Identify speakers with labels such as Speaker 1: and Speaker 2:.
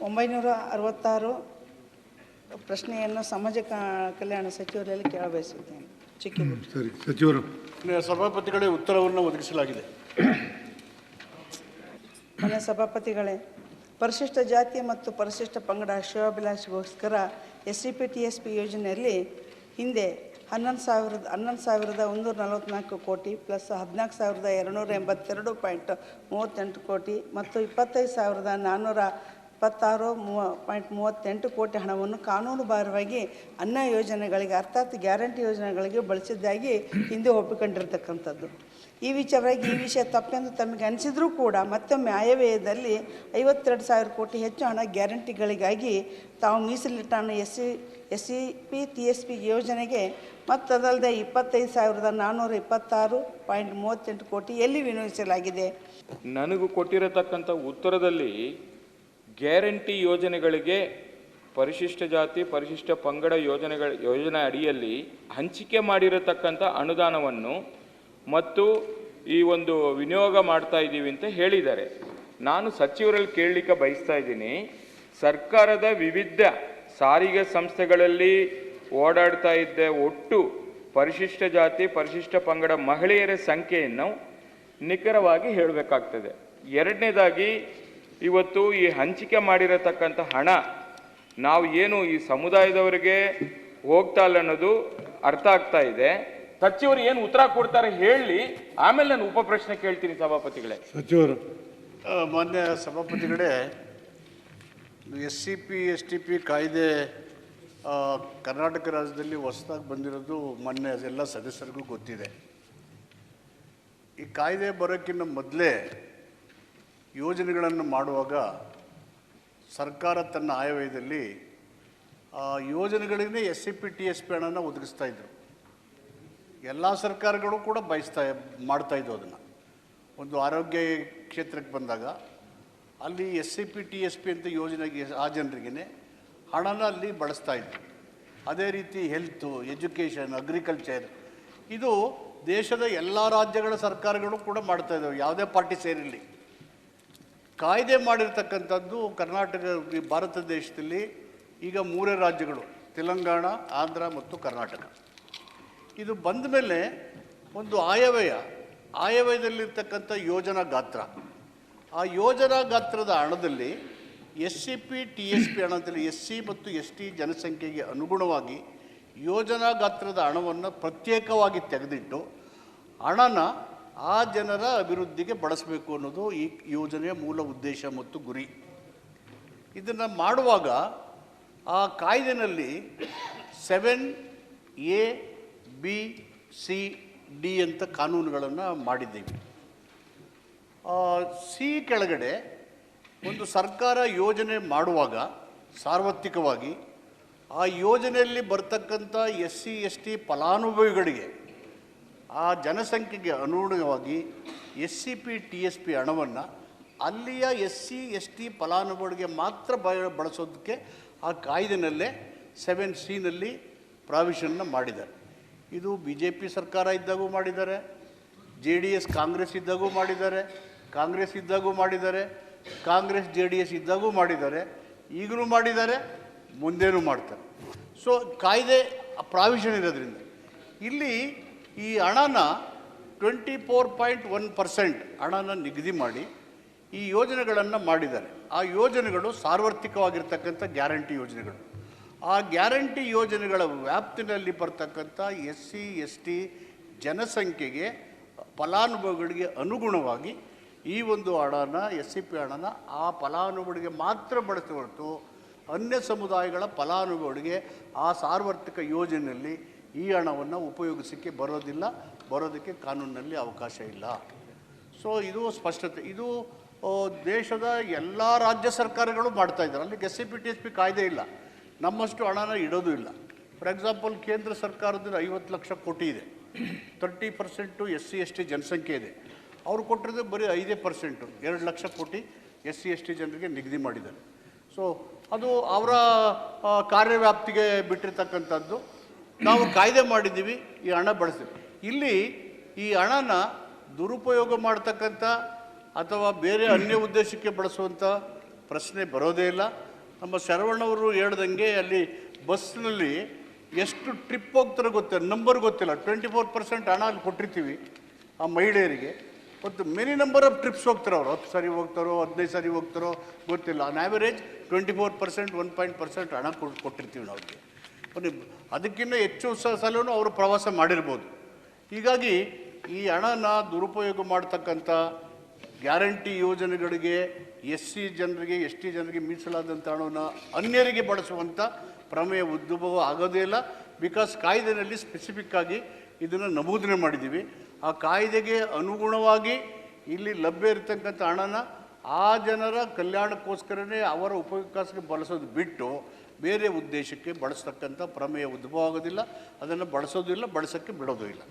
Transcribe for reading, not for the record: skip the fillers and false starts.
Speaker 1: 966 ಪ್ರಶ್ನೆಯನ್ನು ಸಮಾಜ ಕಲ್ಯಾಣ ಸಚಿವರಲ್ಲಿ ಕೇಳಬಯಸುತ್ತೇನೆ.
Speaker 2: ಸರಿ, ಸಚಿವರು.
Speaker 3: ಸಭಾಪತಿಗಳೇ, ಉತ್ತರವನ್ನು ಒದಗಿಸಲಾಗಿದೆ.
Speaker 1: ಮಾನ್ಯ ಸಭಾಪತಿಗಳೇ, ಪರಿಶಿಷ್ಟ ಜಾತಿ ಮತ್ತು ಪರಿಶಿಷ್ಟ ಪಂಗಡ ಶ್ರೇಯೋಭಿಲಾಷಿಗೋಸ್ಕರ SCP-TSP ಯೋಜನೆಯಲ್ಲಿ ಹಿಂದೆ 11,144 ಕೋಟಿ ಪ್ಲಸ್ 14,282.38 ಕೋಟಿ ಮತ್ತು 25,426.38 ಕೋಟಿ ಹಣವನ್ನು ಕಾನೂನುಬಾಹಿರವಾಗಿ ಅನ್ನ ಯೋಜನೆಗಳಿಗೆ ಅರ್ಥಾತ್ ಗ್ಯಾರಂಟಿ ಯೋಜನೆಗಳಿಗೆ ಬಳಸಿದ್ದಾಗಿ ಹಿಂದೆ ಒಪ್ಪಿಕೊಂಡಿರ್ತಕ್ಕಂಥದ್ದು. ಈ ವಿಷಯ ತಪ್ಪೆಂದು ತಮಗೆ ಅನಿಸಿದರೂ ಕೂಡ ಮತ್ತೊಮ್ಮೆ ಆಯವ್ಯಯದಲ್ಲಿ 52,000 ಕೋಟಿ ಹೆಚ್ಚು ಹಣ ಗ್ಯಾರಂಟಿಗಳಿಗಾಗಿ ತಾವು ಮೀಸಲಿಟ್ಟ ಹಣ SCP-TSP ಯೋಜನೆಗೆ ಮತ್ತದಲ್ಲದೆ 25,426.38 ಕೋಟಿ ಎಲ್ಲಿ ವಿನಿಯೋಗಿಸಲಾಗಿದೆ?
Speaker 4: ನನಗೂ ಕೊಟ್ಟಿರತಕ್ಕಂಥ ಉತ್ತರದಲ್ಲಿ ಗ್ಯಾರಂಟಿ ಯೋಜನೆಗಳಿಗೆ ಪರಿಶಿಷ್ಟ ಜಾತಿ ಪರಿಶಿಷ್ಟ ಪಂಗಡ ಯೋಜನೆ ಅಡಿಯಲ್ಲಿ ಹಂಚಿಕೆ ಮಾಡಿರತಕ್ಕಂಥ ಅನುದಾನವನ್ನು ಮತ್ತು ಈ ಒಂದು ವಿನಿಯೋಗ ಮಾಡ್ತಾ ಇದ್ದೀವಿ ಅಂತ ಹೇಳಿದ್ದಾರೆ. ನಾನು ಸಚಿವರಲ್ಲಿ ಕೇಳಲಿಕ್ಕೆ ಬಯಸ್ತಾ ಇದ್ದೀನಿ, ಸರ್ಕಾರದ ವಿವಿಧ ಸಾರಿಗೆ ಸಂಸ್ಥೆಗಳಲ್ಲಿ ಓಡಾಡ್ತಾ ಇದ್ದ ಒಟ್ಟು ಪರಿಶಿಷ್ಟ ಜಾತಿ ಪರಿಶಿಷ್ಟ ಪಂಗಡ ಮಹಿಳೆಯರ ಸಂಖ್ಯೆಯನ್ನು ನಿಖರವಾಗಿ ಹೇಳಬೇಕಾಗ್ತದೆ. ಎರಡನೇದಾಗಿ, ಇವತ್ತು ಈ ಹಂಚಿಕೆ ಮಾಡಿರತಕ್ಕಂಥ ಹಣ ನಾವು ಏನು ಈ ಸಮುದಾಯದವರಿಗೆ ಹೋಗ್ತಾ ಇಲ್ಲ ಅನ್ನೋದು ಅರ್ಥ ಆಗ್ತಾ ಇದೆ. ಸಚಿವರು ಏನು ಉತ್ತರ ಕೊಡ್ತಾರೆ ಹೇಳಿ, ಆಮೇಲೆ ನಾನು ಉಪ ಪ್ರಶ್ನೆ ಕೇಳ್ತೀನಿ ಸಭಾಪತಿಗಳೇ.
Speaker 2: ಸಚಿವರು.
Speaker 3: ಮಾನ್ಯ ಸಭಾಪತಿಗಳೇ, SCP-STP ಕಾಯ್ದೆ ಕರ್ನಾಟಕ ರಾಜ್ಯದಲ್ಲಿ ಹೊಸದಾಗಿ ಬಂದಿರೋದು ಮೊನ್ನೆ ಎಲ್ಲ ಸದಸ್ಯರಿಗೂ ಗೊತ್ತಿದೆ. ಈ ಕಾಯ್ದೆ ಬರೋಕ್ಕಿಂತ ಮೊದಲೇ ಯೋಜನೆಗಳನ್ನು ಮಾಡುವಾಗ ಸರ್ಕಾರ ತನ್ನ ಆಯವ್ಯಯದಲ್ಲಿ ಯೋಜನೆಗಳಿಗೆ SCP-TSP ಹಣನ ಒದಗಿಸ್ತಾ ಇದ್ರು. ಎಲ್ಲ ಸರ್ಕಾರಗಳು ಕೂಡ ಮಾಡ್ತಾಯಿದ್ವು ಅದನ್ನು. ಒಂದು ಆರೋಗ್ಯ ಕ್ಷೇತ್ರಕ್ಕೆ ಬಂದಾಗ ಅಲ್ಲಿ SCP-TSP ಅಂತ ಯೋಜನೆಗೆ ಆ ಜನರಿಗೆ ಹಣನ ಅಲ್ಲಿ ಬಳಸ್ತಾ ಇದ್ರು. ಅದೇ ರೀತಿ ಹೆಲ್ತು, ಎಜುಕೇಷನ್, ಅಗ್ರಿಕಲ್ಚರ್, ಇದು ದೇಶದ ಎಲ್ಲ ರಾಜ್ಯಗಳ ಸರ್ಕಾರಗಳು ಕೂಡ ಮಾಡ್ತಾಯಿದ್ದಾವೆ, ಯಾವುದೇ ಪಾರ್ಟಿ ಸೇರಿರಲಿ. ಕಾಯ್ದೆ ಮಾಡಿರ್ತಕ್ಕಂಥದ್ದು ಕರ್ನಾಟಕ, ಭಾರತ ದೇಶದಲ್ಲಿ ಈಗ 3 ರಾಜ್ಯಗಳು, ತೆಲಂಗಾಣ, ಆಂಧ್ರ ಮತ್ತು ಕರ್ನಾಟಕ. ಇದು ಬಂದ ಮೇಲೆ ಒಂದು ಆಯವ್ಯಯದಲ್ಲಿರ್ತಕ್ಕಂಥ ಯೋಜನಾ ಗಾತ್ರ, ಆ ಯೋಜನಾ ಗಾತ್ರದ ಹಣದಲ್ಲಿ SCP-TSP ಹಣ ಅಂತೇಳಿ SC ಮತ್ತು ST ಜನಸಂಖ್ಯೆಗೆ ಅನುಗುಣವಾಗಿ ಯೋಜನಾ ಗಾತ್ರದ ಹಣವನ್ನು ಪ್ರತ್ಯೇಕವಾಗಿ ತೆಗೆದಿಟ್ಟು ಹಣನ ಆ ಜನರ ಅಭಿವೃದ್ಧಿಗೆ ಬಳಸಬೇಕು ಅನ್ನೋದು ಈ ಯೋಜನೆಯ ಮೂಲ ಉದ್ದೇಶ ಮತ್ತು ಗುರಿ. ಇದನ್ನು ಮಾಡುವಾಗ ಆ ಕಾಯ್ದೆನಲ್ಲಿ 7A, B, C, D ಅಂತ ಕಾನೂನುಗಳನ್ನು ಮಾಡಿದ್ದೀವಿ. C ಕೆಳಗಡೆ ಒಂದು ಸರ್ಕಾರ ಯೋಜನೆ ಮಾಡುವಾಗ ಸಾರ್ವತ್ರಿಕವಾಗಿ ಆ ಯೋಜನೆಯಲ್ಲಿ ಬರ್ತಕ್ಕಂಥ SC, ST ಫಲಾನುಭವಿಗಳಿಗೆ ಆ ಜನಸಂಖ್ಯೆಗೆ ಅನುಗುಣವಾಗಿ SCP-TSP ಹಣವನ್ನು ಅಲ್ಲಿಯ SC, ST ಫಲಾನುಭವಿಗಳಿಗೆ ಮಾತ್ರ ಬಳಸೋದಕ್ಕೆ ಆ ಕಾಯ್ದೆನಲ್ಲೇ 7C ಪ್ರಾವಿಷನ್ನ ಮಾಡಿದ್ದಾರೆ. ಇದು BJP ಸರ್ಕಾರ ಇದ್ದಾಗೂ ಮಾಡಿದ್ದಾರೆ, JDS ಕಾಂಗ್ರೆಸ್ ಇದ್ದಾಗೂ ಮಾಡಿದ್ದಾರೆ, ಕಾಂಗ್ರೆಸ್ ಇದ್ದಾಗೂ ಮಾಡಿದ್ದಾರೆ, ಕಾಂಗ್ರೆಸ್ JDS ಇದ್ದಾಗೂ ಮಾಡಿದ್ದಾರೆ, ಈಗಲೂ ಮಾಡಿದ್ದಾರೆ, ಮುಂದೇನೂ ಮಾಡ್ತಾರೆ. ಸೊ ಕಾಯ್ದೆ ಪ್ರಾವಿಷನ್ ಇರೋದ್ರಿಂದ ಇಲ್ಲಿ ಈ ಹಣನ 24.1% ಹಣನ ನಿಗದಿ ಮಾಡಿ ಈ ಯೋಜನೆಗಳನ್ನು ಮಾಡಿದ್ದಾರೆ. ಆ ಯೋಜನೆಗಳು ಸಾರ್ವತ್ರಿಕವಾಗಿರ್ತಕ್ಕಂಥ ಗ್ಯಾರಂಟಿ ಯೋಜನೆಗಳು. ಆ ಗ್ಯಾರಂಟಿ ಯೋಜನೆಗಳ ವ್ಯಾಪ್ತಿನಲ್ಲಿ ಬರ್ತಕ್ಕಂಥ SC, ST ಜನಸಂಖ್ಯೆಗೆ ಫಲಾನುಭವಿಗಳಿಗೆ ಅನುಗುಣವಾಗಿ ಈ ಒಂದು ಹಣನ SCP ಹಣನ ಆ ಫಲಾನುಭವಿಗಳಿಗೆ ಮಾತ್ರ ಬಳಸಿ ಹೊರತು ಅನ್ಯ ಸಮುದಾಯಗಳ ಫಲಾನುಭವಿಗಳಿಗೆ ಆ ಸಾರ್ವತ್ರಿಕ ಯೋಜನೆಯಲ್ಲಿ ಈ ಹಣವನ್ನು ಉಪಯೋಗಿಸೋಕ್ಕೆ ಬರೋದಕ್ಕೆ ಕಾನೂನಿನಲ್ಲಿ ಅವಕಾಶ ಇಲ್ಲ. ಸೊ ಇದು ಸ್ಪಷ್ಟತೆ. ಇದು ದೇಶದ ಎಲ್ಲ ರಾಜ್ಯ ಸರ್ಕಾರಗಳು ಮಾಡ್ತಾಯಿದ್ದಾರೆ. ಅಲ್ಲಿ SCP-TSP ಕಾಯ್ದೆ ಇಲ್ಲ, ನಮ್ಮಷ್ಟು ಹಣನ ಇಡೋದು ಇಲ್ಲ. ಫಾರ್ ಎಕ್ಸಾಂಪಲ್, ಕೇಂದ್ರ ಸರ್ಕಾರದಿಂದ 50 ಲಕ್ಷ ಕೋಟಿ ಇದೆ, 30% SC, ST ಜನಸಂಖ್ಯೆ ಇದೆ. ಅವರು ಕೊಟ್ಟಿರೋದು ಬರೀ 5%, 2 ಲಕ್ಷ ಕೋಟಿ SC, ST ಜನರಿಗೆ ನಿಗದಿ ಮಾಡಿದ್ದಾರೆ. ಸೊ ಅದು ಅವರ ಕಾರ್ಯವ್ಯಾಪ್ತಿಗೆ ಬಿಟ್ಟಿರ್ತಕ್ಕಂಥದ್ದು. ನಾವು ಕಾಯ್ದೆ ಮಾಡಿದ್ದೀವಿ, ಈ ಹಣ ಬಳಸ್ತೀವಿ. ಇಲ್ಲಿ ಈ ಹಣನ ದುರುಪಯೋಗ ಮಾಡ್ತಕ್ಕಂಥ ಅಥವಾ ಬೇರೆ ಅನ್ಯ ಉದ್ದೇಶಕ್ಕೆ ಬಳಸುವಂಥ ಪ್ರಶ್ನೆ ಬರೋದೇ ಇಲ್ಲ. ನಮ್ಮ ಶರವಣ್ಣವರು ಹೇಳ್ದಂಗೆ ಅಲ್ಲಿ ಬಸ್ನಲ್ಲಿ ಎಷ್ಟು ಟ್ರಿಪ್ ಹೋಗ್ತಾರೋ ಗೊತ್ತಿಲ್ಲ, ನಂಬರ್ ಗೊತ್ತಿಲ್ಲ. 24% ಹಣ ಅಲ್ಲಿ ಕೊಟ್ಟಿರ್ತೀವಿ ಆ ಮಹಿಳೆಯರಿಗೆ, ಮತ್ತು ಮೆನಿ ನಂಬರ್ ಆಫ್ ಟ್ರಿಪ್ಸ್ ಹೋಗ್ತಾರೆ ಅವರು. 10 ಸಾರಿ ಹೋಗ್ತಾರೋ 15 ಸಾರಿ ಹೋಗ್ತಾರೋ ಗೊತ್ತಿಲ್ಲ. ಆನ್ ಆ್ಯಾವರೇಜ್ 24%, 1% ಹಣ ಕೊಟ್ಟಿರ್ತೀವಿ ನಾವು ಅವ್ರಿಗೆ. ಅದಕ್ಕಿಂತ ಹೆಚ್ಚು ಸಲವೂ ಅವರು ಪ್ರವಾಸ ಮಾಡಿರ್ಬೋದು. ಹೀಗಾಗಿ ಈ ಹಣನ ದುರುಪಯೋಗ ಮಾಡ್ತಕ್ಕಂಥ ಗ್ಯಾರಂಟಿ ಯೋಜನೆಗಳಿಗೆ SC ಜನರಿಗೆ ST ಜನರಿಗೆ ಮೀಸಲಾದಂಥ ಹಣವನ್ನು ಅನ್ಯರಿಗೆ ಬಳಸುವಂಥ ಪ್ರಮೇಯ ಉದ್ಭವ ಆಗೋದೇ ಇಲ್ಲ. ಬಿಕಾಸ್ ಕಾಯ್ದೆಯಲ್ಲಿ ಸ್ಪೆಸಿಫಿಕ್ ಆಗಿ ಇದನ್ನು ನಮೂದನೆ ಮಾಡಿದ್ದೀವಿ. ಆ ಕಾಯ್ದೆಗೆ ಅನುಗುಣವಾಗಿ ಇಲ್ಲಿ ಲಭ್ಯ ಇರತಕ್ಕಂಥ ಹಣನ ಆ ಜನರ ಕಲ್ಯಾಣಕ್ಕೋಸ್ಕರನೇ ಅವರ ಉಪಯೋಗಕ್ಕಾಗಿ ಬಳಸೋದು ಬಿಟ್ಟು ಬೇರೆ ಉದ್ದೇಶಕ್ಕೆ ಬಳಸ್ತಕ್ಕಂಥ ಪ್ರಮೇಯ ಉದ್ಭವ ಆಗೋದಿಲ್ಲ. ಅದನ್ನು ಬಳಸೋದಿಲ್ಲ, ಬಳಸೋಕ್ಕೆ ಬಿಡೋದು ಇಲ್ಲ.